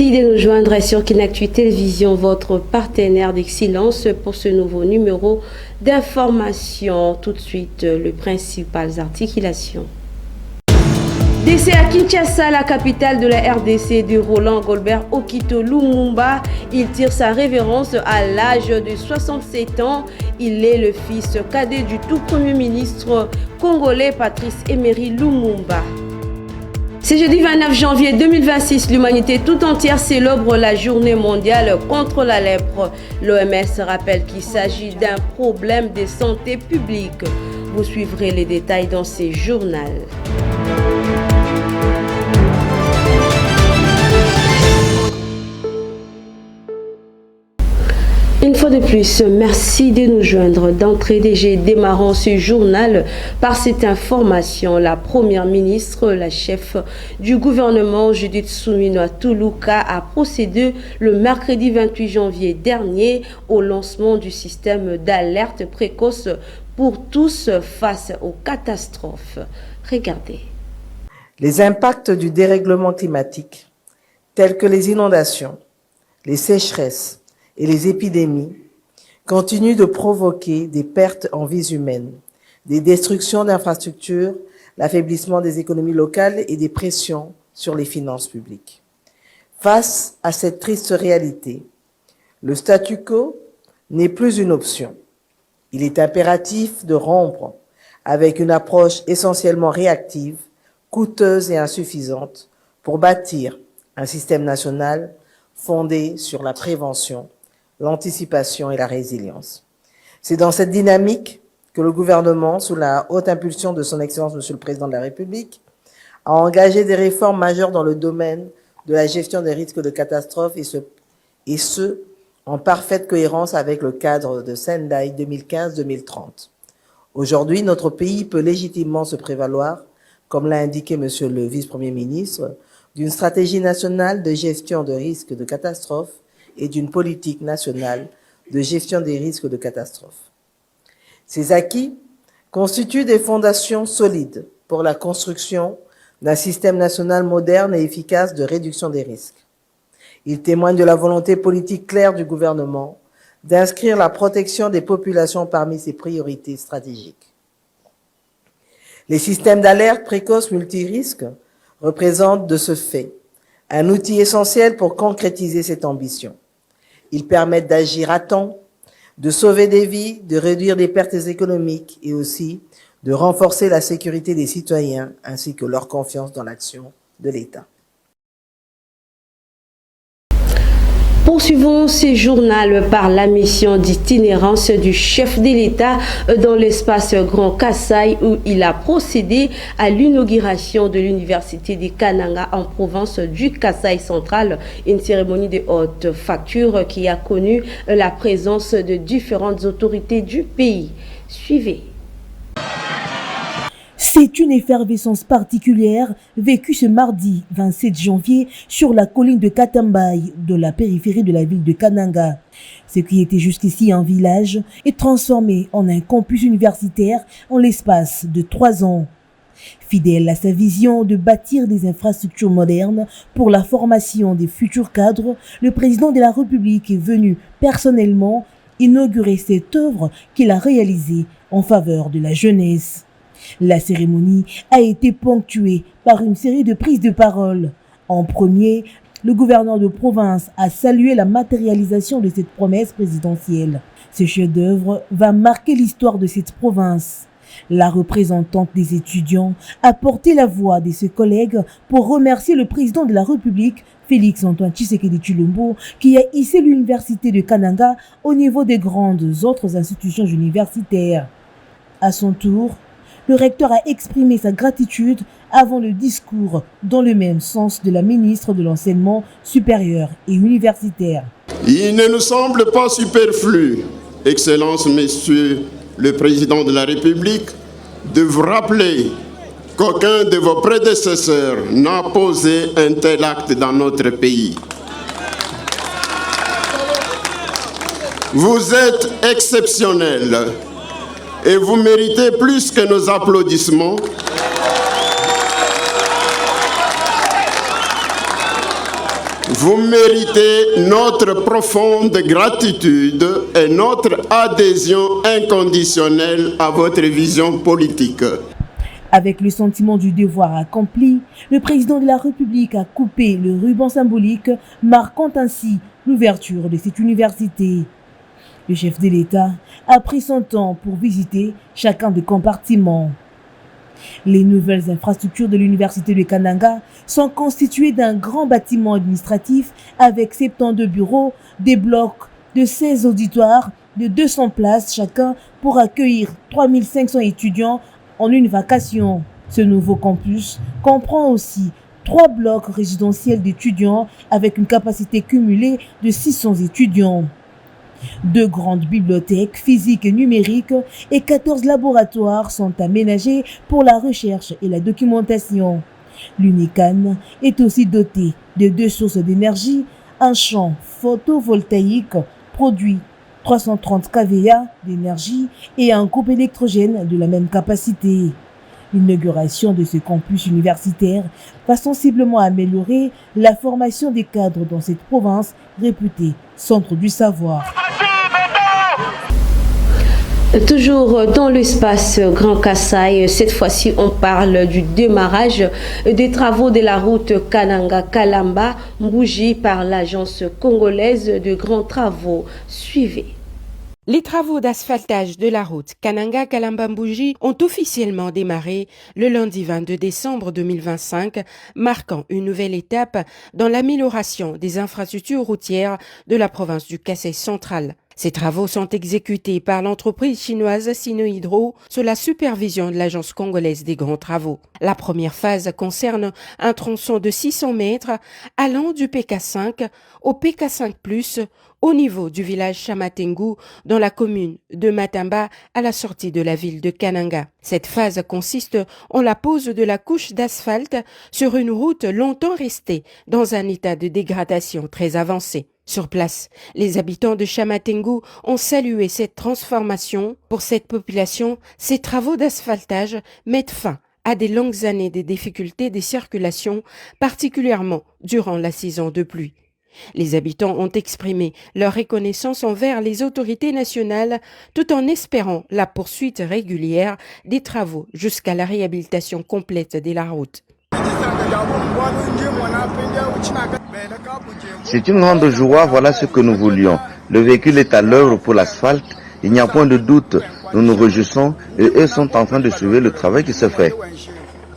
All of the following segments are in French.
Merci de nous joindre sur Kinactu Télévision, votre partenaire d'excellence pour ce nouveau numéro d'information. Tout de suite, les principales articulations. Décès à Kinshasa, la capitale de la RDC, de Roland Golbert Okito Lumumba. Il tire sa révérence à l'âge de 67 ans. Il est le fils cadet du tout premier ministre congolais Patrice Emery Lumumba. Ce jeudi 29 janvier 2026, l'humanité tout entière célèbre la journée mondiale contre la lèpre. L'OMS rappelle qu'il s'agit d'un problème de santé publique. Vous suivrez les détails dans ces journaux. Une fois de plus, merci de nous joindre. D'entrée déjà, démarrons ce journal par cette information. La première ministre, la chef du gouvernement, Judith Suminwa Tuluka, a procédé le mercredi 28 janvier dernier au lancement du système d'alerte précoce pour tous face aux catastrophes. Regardez. Les impacts du dérèglement climatique, tels que les inondations, les sécheresses, et les épidémies continuent de provoquer des pertes en vies humaines, des destructions d'infrastructures, l'affaiblissement des économies locales et des pressions sur les finances publiques. Face à cette triste réalité, le statu quo n'est plus une option. Il est impératif de rompre avec une approche essentiellement réactive, coûteuse et insuffisante pour bâtir un système national fondé sur la prévention, l'anticipation et la résilience. C'est dans cette dynamique que le gouvernement, sous la haute impulsion de son Excellence Monsieur le Président de la République, a engagé des réformes majeures dans le domaine de la gestion des risques de catastrophes et ce en parfaite cohérence avec le cadre de Sendai 2015-2030. Aujourd'hui, notre pays peut légitimement se prévaloir, comme l'a indiqué Monsieur le Vice-Premier ministre, d'une stratégie nationale de gestion de risques de catastrophes et d'une politique nationale de gestion des risques de catastrophe. Ces acquis constituent des fondations solides pour la construction d'un système national moderne et efficace de réduction des risques. Ils témoignent de la volonté politique claire du gouvernement d'inscrire la protection des populations parmi ses priorités stratégiques. Les systèmes d'alerte précoce multirisques représentent de ce fait un outil essentiel pour concrétiser cette ambition. Ils permettent d'agir à temps, de sauver des vies, de réduire des pertes économiques et aussi de renforcer la sécurité des citoyens ainsi que leur confiance dans l'action de l'État. Poursuivons ce journal par la mission d'itinérance du chef de l'État dans l'espace Grand Kasaï où il a procédé à l'inauguration de l'université de Kananga en province du Kasaï central, une cérémonie de haute facture qui a connu la présence de différentes autorités du pays. Suivez. C'est une effervescence particulière vécue ce mardi 27 janvier sur la colline de Katambaye, de la périphérie de la ville de Kananga. Ce qui était jusqu'ici un village est transformé en un campus universitaire en l'espace de 3 ans. Fidèle à sa vision de bâtir des infrastructures modernes pour la formation des futurs cadres, le président de la République est venu personnellement inaugurer cette œuvre qu'il a réalisée en faveur de la jeunesse. La cérémonie a été ponctuée par une série de prises de parole. En premier, le gouverneur de province a salué la matérialisation de cette promesse présidentielle. Ce chef-d'œuvre va marquer l'histoire de cette province. La représentante des étudiants a porté la voix de ses collègues pour remercier le président de la République, Félix-Antoine Tshisekedi Tshilombo, qui a hissé l'université de Kananga au niveau des grandes autres institutions universitaires. À son tour, le recteur a exprimé sa gratitude avant le discours dans le même sens de la ministre de l'Enseignement supérieur et universitaire. Il ne nous semble pas superflu, Excellence, Monsieur le Président de la République, de vous rappeler qu'aucun de vos prédécesseurs n'a posé un tel acte dans notre pays. Vous êtes exceptionnel et vous méritez plus que nos applaudissements. Vous méritez notre profonde gratitude et notre adhésion inconditionnelle à votre vision politique. Avec le sentiment du devoir accompli, le président de la République a coupé le ruban symbolique, marquant ainsi l'ouverture de cette université. Le chef de l'État a pris son temps pour visiter chacun des compartiments. Les nouvelles infrastructures de l'université de Kananga sont constituées d'un grand bâtiment administratif avec 72 bureaux, des blocs de 16 auditoires de 200 places chacun pour accueillir 3500 étudiants en une vacation. Ce nouveau campus comprend aussi 3 blocs résidentiels d'étudiants avec une capacité cumulée de 600 étudiants. 2 grandes bibliothèques physiques et numériques et 14 laboratoires sont aménagés pour la recherche et la documentation. L'UNICAN est aussi doté de 2 sources d'énergie, un champ photovoltaïque produit 330 kVA d'énergie et un groupe électrogène de la même capacité. L'inauguration de ce campus universitaire va sensiblement améliorer la formation des cadres dans cette province réputée centre du savoir. Toujours dans l'espace Grand Kasaï, cette fois-ci on parle du démarrage des travaux de la route Kananga-Kalamba-Mbouji par l'agence congolaise de grands travaux. Suivez. Les travaux d'asphaltage de la route Kananga-Kalamba-Mbouji ont officiellement démarré le lundi 22 décembre 2025, marquant une nouvelle étape dans l'amélioration des infrastructures routières de la province du Kasaï central. Ces travaux sont exécutés par l'entreprise chinoise Sinohydro sous la supervision de l'agence congolaise des grands travaux. La première phase concerne un tronçon de 600 mètres allant du PK5 au PK5+, au niveau du village Chamatengu dans la commune de Matamba à la sortie de la ville de Kananga. Cette phase consiste en la pose de la couche d'asphalte sur une route longtemps restée dans un état de dégradation très avancé. Sur place, les habitants de Chamatengu ont salué cette transformation. Pour cette population, ces travaux d'asphaltage mettent fin à des longues années de difficultés de circulation, particulièrement durant la saison de pluie. Les habitants ont exprimé leur reconnaissance envers les autorités nationales tout en espérant la poursuite régulière des travaux jusqu'à la réhabilitation complète de la route. C'est une grande joie, voilà ce que nous voulions. Le véhicule est à l'œuvre pour l'asphalte, il n'y a point de doute. Nous nous réjouissons et eux sont en train de suivre le travail qui se fait.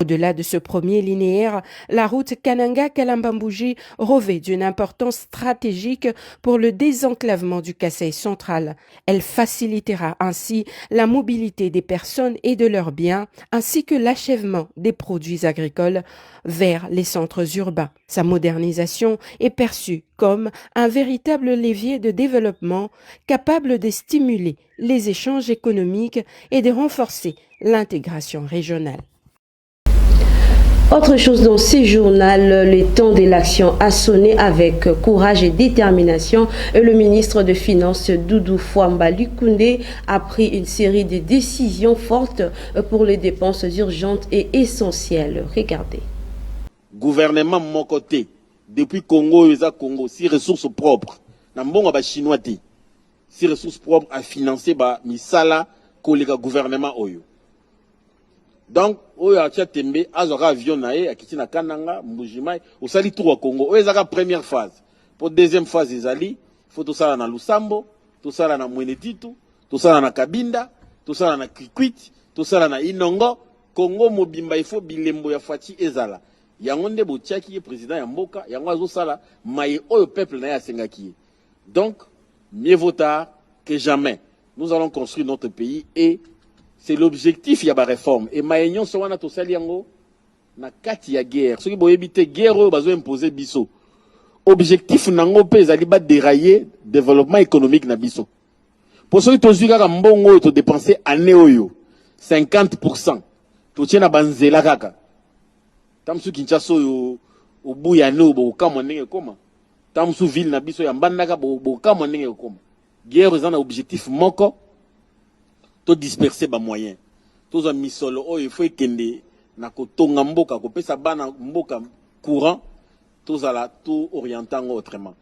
Au-delà de ce premier linéaire, la route Kananga-Kalamba-Mbouji revêt d'une importance stratégique pour le désenclavement du Kasaï central. Elle facilitera ainsi la mobilité des personnes et de leurs biens, ainsi que l'achèvement des produits agricoles vers les centres urbains. Sa modernisation est perçue comme un véritable levier de développement capable de stimuler les échanges économiques et de renforcer l'intégration régionale. Autre chose dans ce journal, le temps de l'action a sonné avec courage et détermination. Le ministre de Finances Doudou Fouamba Lukunde a pris une série de décisions fortes pour les dépenses urgentes et essentielles. Regardez. Gouvernement mon côté, depuis Congo, Congo, si ressources propres, n'ambonga ba chinois té, si ressources propres à financer ba misala kolega gouvernement oyo. Donc, oyo atia tembe azora avion nae akiti na Kananga Mbujimai osali tour au Congo. Oyo ezaka première phase. Pour deuxième phase ezali, faut tout ça na Lusambo, tout ça na Mweneditu, tout ça na Kabinda, tout ça na Kikwit, tout ça na Inongo, Congo mobimba il faut bilembo ya Fati ezala. Yango nde botiaki président ya mboka, yango azo sala maye oyo peuple na ya sengaki. Donc, mieux vaut tard que jamais. Nous allons construire notre pays et c'est l'objectif ya ba réforme et mayenyon so wana to sali yango na kati ya guerre soki boyebite guerre oyo bazo imposer biso objectif nango pe ezali ba dérailler développement économique na biso pour soki to zika ka mbongo oyo to dépenser année oyo 50% to tiena banzela kaka tamsu Kinshasa oyo obuya no bo kama ndenge koma tamsu ville na biso ya mbandaka bo kama ndenge koma guerre ezana objectif moko to disperser ba moyen to za misolo o il faut kende na kotonga mboka ko pesa bana mboka courant tous à la tout orientant autrement.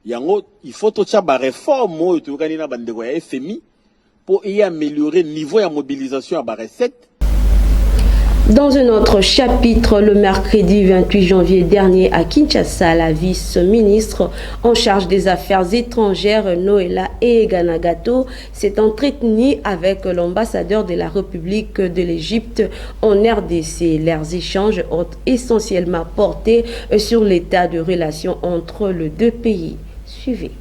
Il faut tout ça ba réforme tout kanina bandeko ya FMI pour y améliorer niveau de mobilisation à la recette. Dans un autre chapitre, le mercredi 28 janvier dernier à Kinshasa, la vice-ministre en charge des affaires étrangères Noëlla Eganagato s'est entretenue avec l'ambassadeur de la République de l'Égypte en RDC. Leurs échanges ont essentiellement porté sur l'état de relations entre les deux pays. Suivez.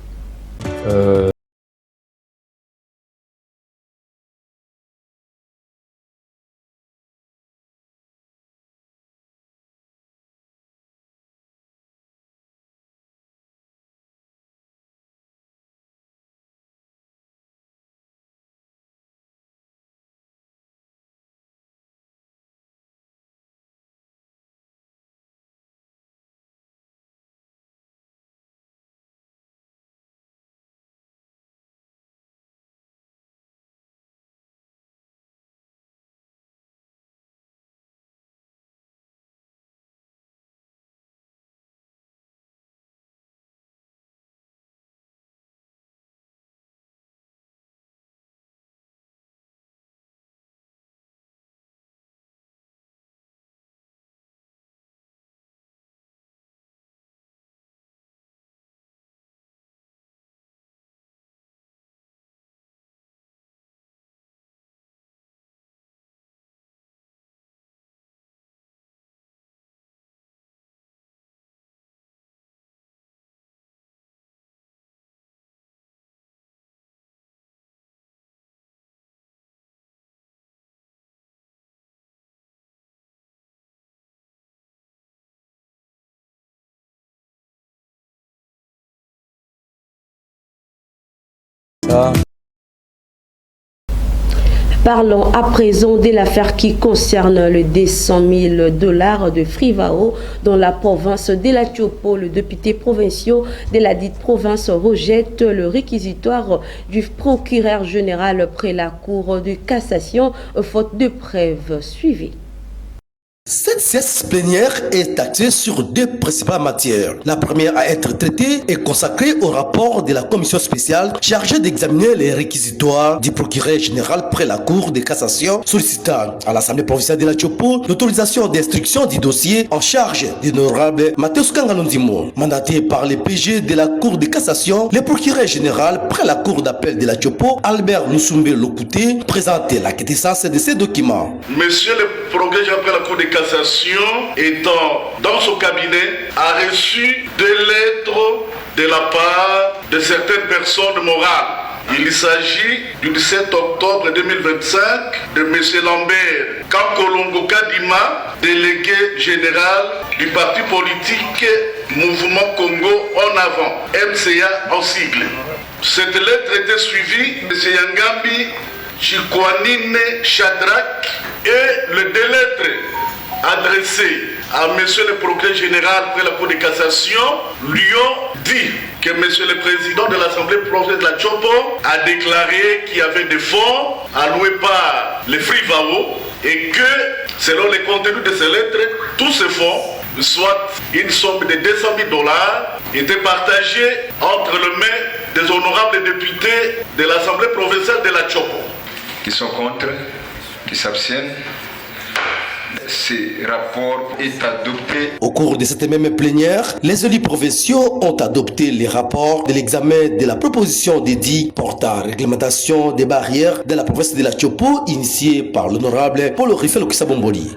Parlons à présent de l'affaire qui concerne le $100 000 de Frivao dans la province de la Tchopo. Le député provincial de la dite province rejette le réquisitoire du procureur général près la Cour de cassation faute de preuves. Suivez. Cette séance plénière est axée sur deux principales matières. La première à être traitée est consacrée au rapport de la commission spéciale chargée d'examiner les réquisitoires du procureur général près la Cour de cassation, sollicitant à l'Assemblée provinciale de la Tchopo l'autorisation d'instruction du dossier en charge de l'honorable Mathieu Skangalondimo. Mandaté par le PG de la Cour de cassation, le procureur général près la Cour d'appel de la Tchopo, Albert Nusumbe Lokouté, présente la quintessence de ces documents. Monsieur le procureur général près la Cour de cassation, étant dans son cabinet, a reçu des lettres de la part de certaines personnes morales. Il s'agit du 17 octobre 2025 de M. Lambert Kankolongo Kadima, délégué général du parti politique Mouvement Congo en avant, MCA en sigle. Cette lettre était suivie de M. Yangambi Chikwanine Chadrak et le délai adressé à M. le procureur général près la Cour de cassation lui ont dit que M. le président de l'Assemblée provinciale de la Tchopo a déclaré qu'il y avait des fonds alloués par les Frivao et que, selon les contenus de ces lettres, tous ces fonds, soit une somme de $200 000, étaient partagés entre les mains des honorables députés de l'Assemblée provinciale de la Tchopo. Qui sont contre, qui s'abstiennent. Ce rapport est adopté. Au cours de cette même plénière, les élus provinciaux ont adopté les rapports de l'examen de la proposition dédiée portant réglementation des barrières de la province de la Tchopo, initiée par l'honorable Paul Rifel Kisabomboli.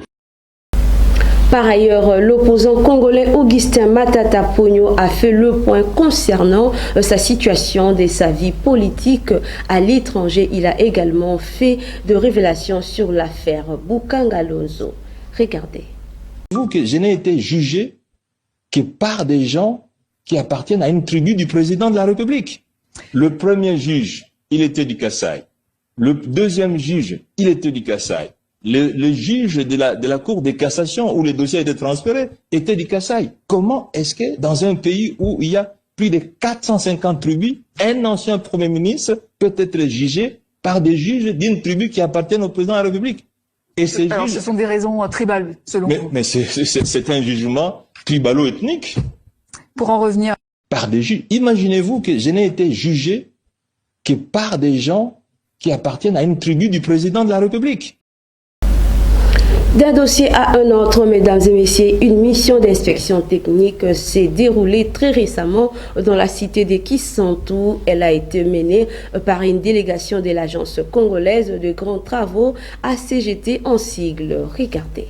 Par ailleurs, l'opposant congolais Augustin Matata Pogno a fait le point concernant sa situation de sa vie politique à l'étranger. Il a également fait de révélations sur l'affaire Bukanga Lonzo. Regardez. Vous que je n'ai été jugé que par des gens qui appartiennent à une tribu du président de la République. Le premier juge, il était du Kasaï. Le deuxième juge, il était du Kasaï. Le juge de la Cour de cassation où le dossier a été transféré était du Kasaï. Comment est-ce que dans un pays où il y a plus de 450 tribus, un ancien Premier ministre peut être jugé par des juges d'une tribu qui appartiennent au président de la République? Et ces Alors juges... ce sont des raisons tribales, selon vous. Mais c'est un jugement tribalo-ethnique. Pour en revenir. Par des juges. Imaginez-vous que je n'ai été jugé que par des gens qui appartiennent à une tribu du président de la République. D'un dossier à un autre, mesdames et messieurs, une mission d'inspection technique s'est déroulée très récemment dans la cité de Kisantu. Elle a été menée par une délégation de l'agence congolaise de grands travaux ACGT en sigle. Regardez.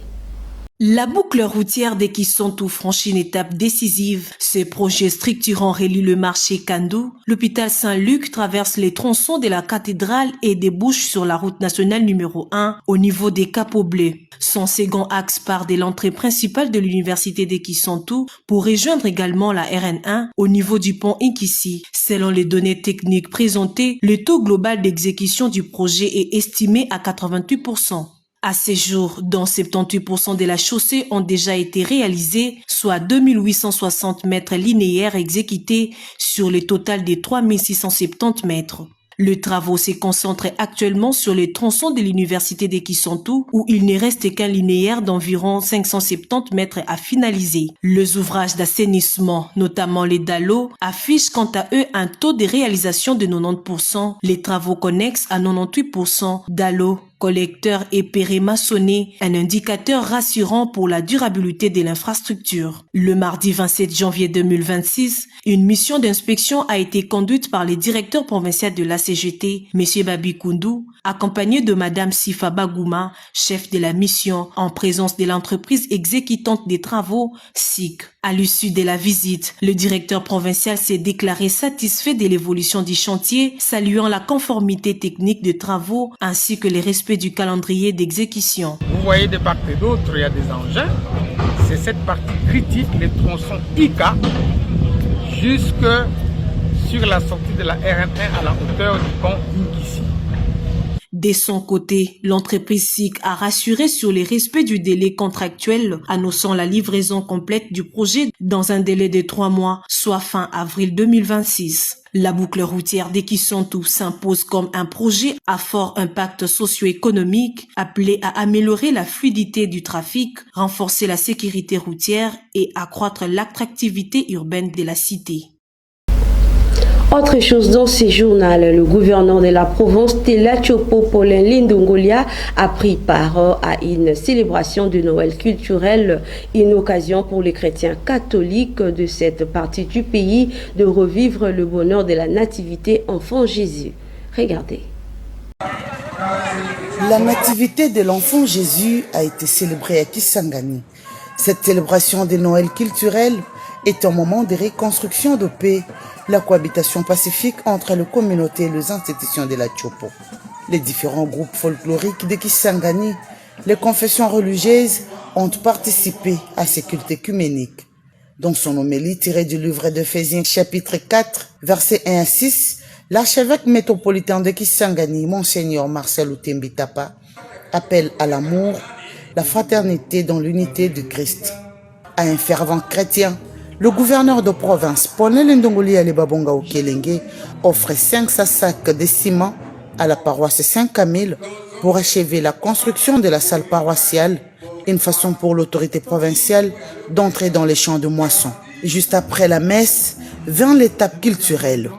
La boucle routière des Kisantu franchit une étape décisive. Ce projet structurant relie le marché Kandu. L'hôpital Saint-Luc traverse les tronçons de la cathédrale et débouche sur la route nationale numéro 1 au niveau des Capots Bleus. Son second axe part de l'entrée principale de l'université des Kisantu pour rejoindre également la RN1 au niveau du pont Inkisi. Selon les données techniques présentées, le taux global d'exécution du projet est estimé à 88%. À ces jours, dont 78% de la chaussée ont déjà été réalisés, soit 2860 mètres linéaires exécutés sur le total des 3670 mètres. Le travaux se concentre actuellement sur les tronçons de l'université des Kisantu où il ne reste qu'un linéaire d'environ 570 mètres à finaliser. Les ouvrages d'assainissement, notamment les dallos, affichent quant à eux un taux de réalisation de 90%, les travaux connexes à 98%, dallos, collecteurs et pérés maçonnés, un indicateur rassurant pour la durabilité de l'infrastructure. Le mardi 27 janvier 2026, une mission d'inspection a été conduite par le directeur provincial de la CGT, M. Babi Koundou, accompagné de Mme Sifa Bagouma, chef de la mission, en présence de l'entreprise exécutante des travaux, SIC. À l'issue de la visite, le directeur provincial s'est déclaré satisfait de l'évolution du chantier, saluant la conformité technique des travaux ainsi que le respect du calendrier d'exécution. Vous voyez de part et d'autre, il y a des engins. C'est cette partie critique, les tronçons ICA, jusque sur la sortie de la RN1 à la hauteur du pont Inkisi. De son côté, l'entreprise SIC a rassuré sur le respect du délai contractuel, annonçant la livraison complète du projet dans un délai de 3 mois, soit fin avril 2026. La boucle routière des Kisantu s'impose comme un projet à fort impact socio-économique, appelé à améliorer la fluidité du trafic, renforcer la sécurité routière et accroître l'attractivité urbaine de la cité. Autre chose dans ce journal, le gouverneur de la province Tela Tchopo Paulin Lindongolia a pris part à une célébration de Noël culturel, une occasion pour les chrétiens catholiques de cette partie du pays de revivre le bonheur de la nativité enfant Jésus. Regardez. La nativité de l'enfant Jésus a été célébrée à Kisangani. Cette célébration de Noël culturel est un moment de reconstruction de paix, la cohabitation pacifique entre les communautés et les institutions de la Tchopo. Les différents groupes folkloriques de Kisangani, les confessions religieuses ont participé à ce culte œcuménique. Dans son homélie tirée du livre d'Éphésiens chapitre 4, versets 1 à 6, l'archevêque métropolitain de Kisangani, Monseigneur Marcel Outembitapa, appelle à l'amour, la fraternité dans l'unité du Christ. À un fervent chrétien, le gouverneur de province, Paulin Lindongolia Lebabonga Okelenge, offre 500 sacs de ciment à la paroisse Saint-Camille pour achever la construction de la salle paroissiale, une façon pour l'autorité provinciale d'entrer dans les champs de moisson. Juste après la messe, vint l'étape culturelle.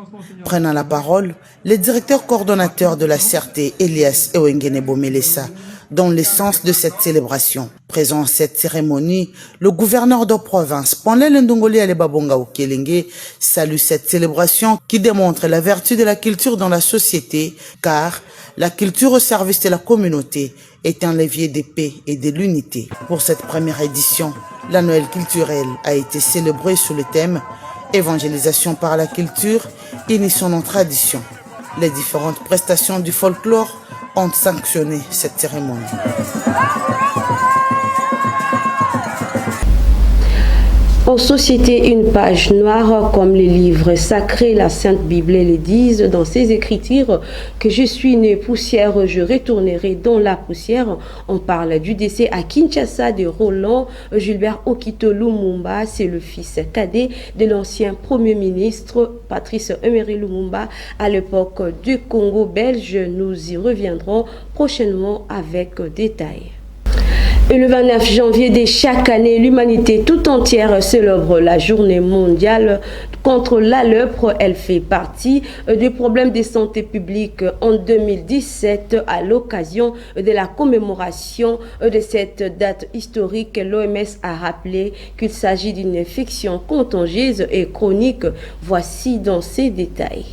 Prenant la parole, le directeur coordonnateur de la CRT, Elias Ewengenebo Melessa, dans l'essence de cette célébration. Présent à cette cérémonie, le gouverneur de province, Paulin Lindongolia Lebabonga Okelenge, salue cette célébration qui démontre la vertu de la culture dans la société, car la culture au service de la communauté est un levier de paix et de l'unité. Pour cette première édition, la Noël culturelle a été célébrée sous le thème « Évangélisation par la culture, initions nos traditions ». Les différentes prestations du folklore ont sanctionné cette cérémonie. En société, une page noire, comme les livres sacrés, la Sainte Bible le disent dans ses écritures, que je suis né poussière, je retournerai dans la poussière. On parle du décès à Kinshasa de Roland Gilbert Okito Lumumba. C'est le fils cadet de l'ancien Premier ministre Patrice Emery Lumumba à l'époque du Congo belge. Nous y reviendrons prochainement avec détails. Et le 29 janvier de chaque année, l'humanité tout entière célèbre la journée mondiale contre la lèpre. Elle fait partie des problèmes de santé publique en 2017 à l'occasion de la commémoration de cette date historique. L'OMS a rappelé qu'il s'agit d'une infection contagieuse et chronique. Voici dans ces détails.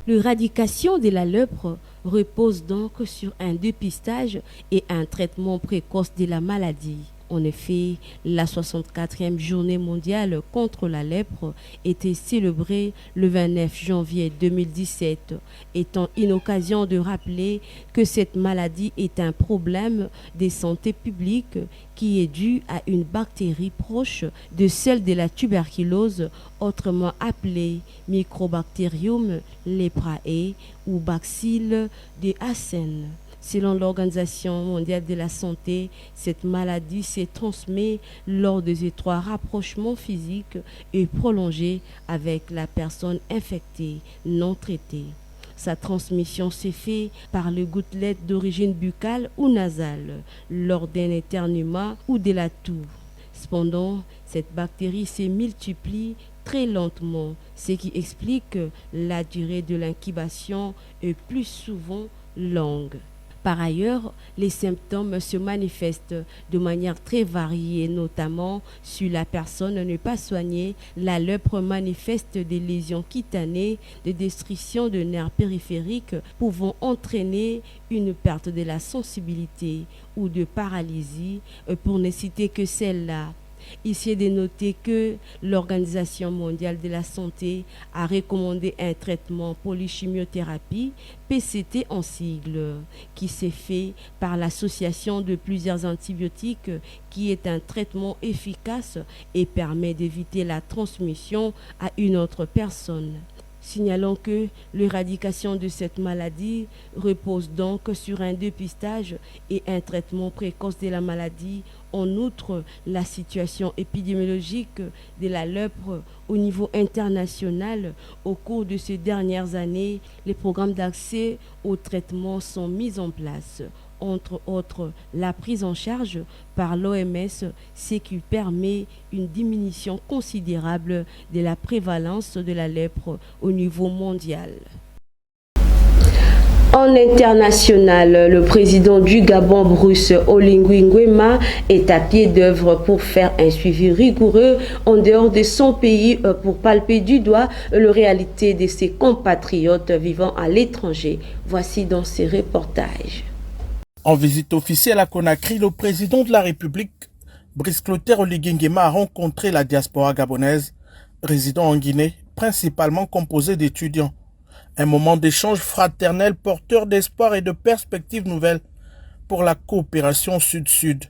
L'éradication de la lèpre repose donc sur un dépistage et un traitement précoce de la maladie. En effet, la 64e journée mondiale contre la lèpre était célébrée le 29 janvier 2017, étant une occasion de rappeler que cette maladie est un problème de santé publique qui est dû à une bactérie proche de celle de la tuberculose, autrement appelée Mycobacterium leprae ou bacille de Hassen. Selon l'Organisation mondiale de la santé, cette maladie se transmet lors des étroits rapprochements physiques et prolongés avec la personne infectée non traitée. Sa transmission se fait par les gouttelettes d'origine buccale ou nasale, lors d'un éternuement ou de la toux. Cependant, cette bactérie se multiplie très lentement, ce qui explique que la durée de l'incubation est plus souvent longue. Par ailleurs, les symptômes se manifestent de manière très variée, notamment si la personne n'est pas soignée. La lèpre manifeste des lésions cutanées, des destructions de nerfs périphériques pouvant entraîner une perte de la sensibilité ou de paralysie, pour ne citer que celle-là. Ici est de noter que l'Organisation mondiale de la santé a recommandé un traitement polychimiothérapie, PCT en sigle, qui s'est fait par l'association de plusieurs antibiotiques, qui est un traitement efficace et permet d'éviter la transmission à une autre personne. Signalons que l'éradication de cette maladie repose donc sur un dépistage et un traitement précoce de la maladie. En outre, la situation épidémiologique de la lèpre au niveau international, au cours de ces dernières années, les programmes d'accès au traitement sont mis en place. Entre autres, la prise en charge par l'OMS, ce qui permet une diminution considérable de la prévalence de la lèpre au niveau mondial. En international, le président du Gabon, Bruce Oligui Nguema, est à pied d'œuvre pour faire un suivi rigoureux en dehors de son pays pour palper du doigt la réalité de ses compatriotes vivant à l'étranger. Voici dans ces reportages. En visite officielle à Conakry, le président de la République, Brice Clotaire Oligui Nguema, a rencontré la diaspora gabonaise résidant en Guinée, principalement composée d'étudiants. Un moment d'échange fraternel porteur d'espoir et de perspectives nouvelles pour la coopération sud-sud.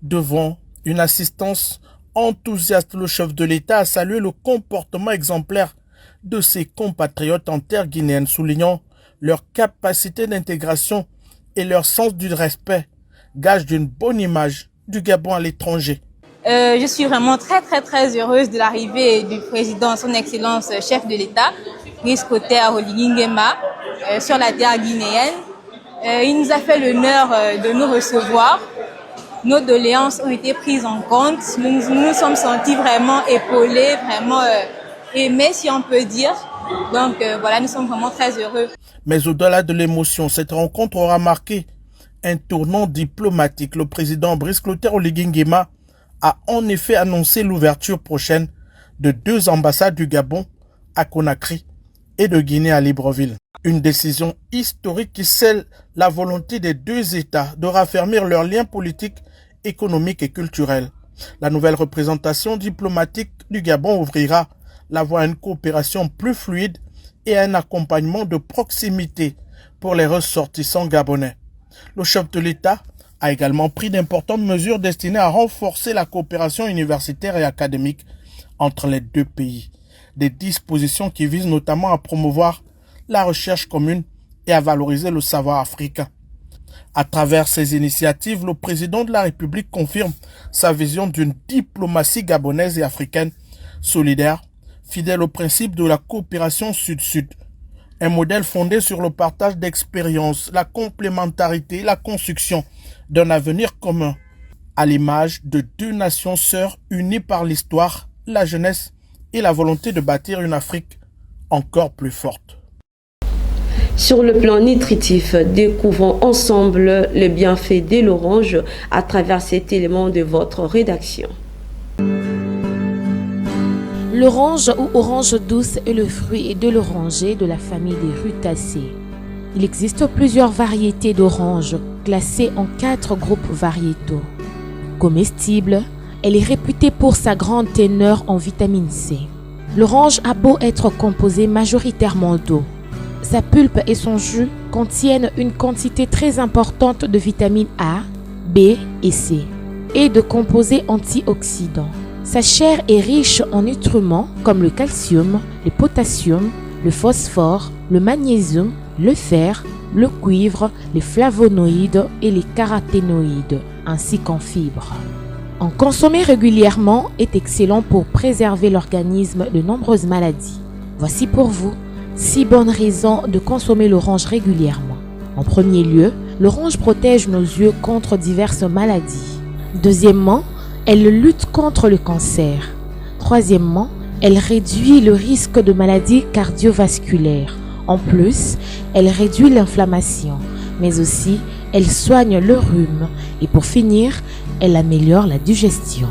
Devant une assistance enthousiaste, le chef de l'État a salué le comportement exemplaire de ses compatriotes en terre guinéenne, soulignant leur capacité d'intégration et leur sens du respect, gage d'une bonne image du Gabon à l'étranger. Je suis vraiment très heureuse de l'arrivée du président, son excellence chef de l'État, Brice Clotaire Oligui Nguema, sur la terre guinéenne. Il nous a fait l'honneur de nous recevoir. Nos doléances ont été prises en compte. Nous nous sommes sentis vraiment épaulés, vraiment aimés, si on peut dire. Donc voilà, nous sommes vraiment très heureux. Mais au-delà de l'émotion, cette rencontre aura marqué un tournant diplomatique. Le président Brice Clotaire Oligui Nguema a en effet annoncé l'ouverture prochaine de 2 ambassades du Gabon à Conakry et de Guinée à Libreville. Une décision historique qui scelle la volonté des 2 États de raffermir leurs liens politiques, économiques et culturels. La nouvelle représentation diplomatique du Gabon ouvrira la voie à une coopération plus fluide et à un accompagnement de proximité pour les ressortissants gabonais. Le chef de l'État a également pris d'importantes mesures destinées à renforcer la coopération universitaire et académique entre les 2 pays. Des dispositions qui visent notamment à promouvoir la recherche commune et à valoriser le savoir africain. À travers ces initiatives, le président de la République confirme sa vision d'une diplomatie gabonaise et africaine solidaire, fidèle au principe de la coopération sud-sud. Un modèle fondé sur le partage d'expériences, la complémentarité et la construction d'un avenir commun. à l'image de deux nations sœurs unies par l'histoire, la jeunesse et la volonté de bâtir une Afrique encore plus forte. Sur le plan nutritif, découvrons ensemble les bienfaits de l'orange à travers cet élément de votre rédaction. L'orange ou orange douce est le fruit de l'oranger de la famille des rutacées. Il existe plusieurs variétés d'oranges classées en 4 groupes variétaux. Comestible, elle est réputée pour sa grande teneur en vitamine C. L'orange a beau être composée majoritairement d'eau. Sa pulpe et son jus contiennent une quantité très importante de vitamines A, B et C et de composés antioxydants. Sa chair est riche en nutriments comme le calcium, le potassium, le phosphore, le magnésium, le fer, le cuivre, les flavonoïdes et les caroténoïdes, ainsi qu'en fibres. En consommer régulièrement est excellent pour préserver l'organisme de nombreuses maladies. Voici pour vous 6 bonnes raisons de consommer l'orange régulièrement. En premier lieu, l'orange protège nos yeux contre diverses maladies. Deuxièmement, elle lutte contre le cancer. Troisièmement, elle réduit le risque de maladies cardiovasculaires. En plus, elle réduit l'inflammation, mais aussi elle soigne le rhume. Et pour finir, elle améliore la digestion.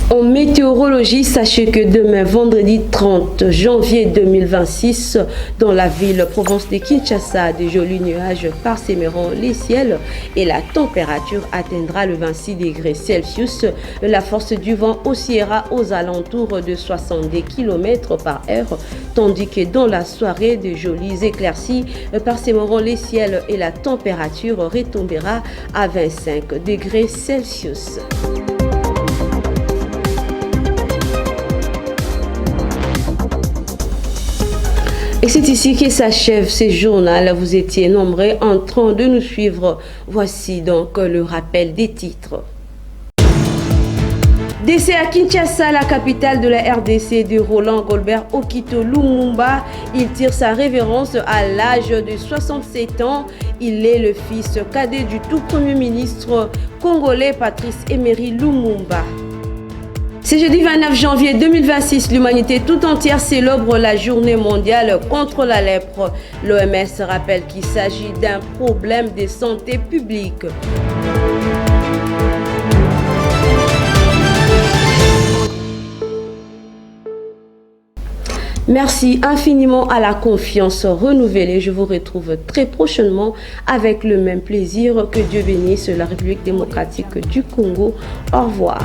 En météorologie, sachez que demain, vendredi 30 janvier 2026, dans la ville Provence de Kinshasa, des jolis nuages parsemeront les ciels et la température atteindra le 26 degrés Celsius. La force du vent oscillera aux alentours de 70 km/h, tandis que dans la soirée, de jolies éclaircies parsemeront les ciels et la température retombera à 25 degrés Celsius. Et c'est ici que s'achève ce journal. Vous étiez nombreux en train de nous suivre. Voici donc le rappel des titres. Décès à Kinshasa, la capitale de la RDC, de Roland Golbert Okito Lumumba. Il tire sa révérence à l'âge de 67 ans. Il est le fils cadet du tout premier ministre congolais Patrice Emery Lumumba. Ce jeudi 29 janvier 2026, l'humanité tout entière célèbre la journée mondiale contre la lèpre. L'OMS rappelle qu'il s'agit d'un problème de santé publique. Merci infiniment à la confiance renouvelée. Je vous retrouve très prochainement avec le même plaisir. Que Dieu bénisse la République démocratique du Congo. Au revoir.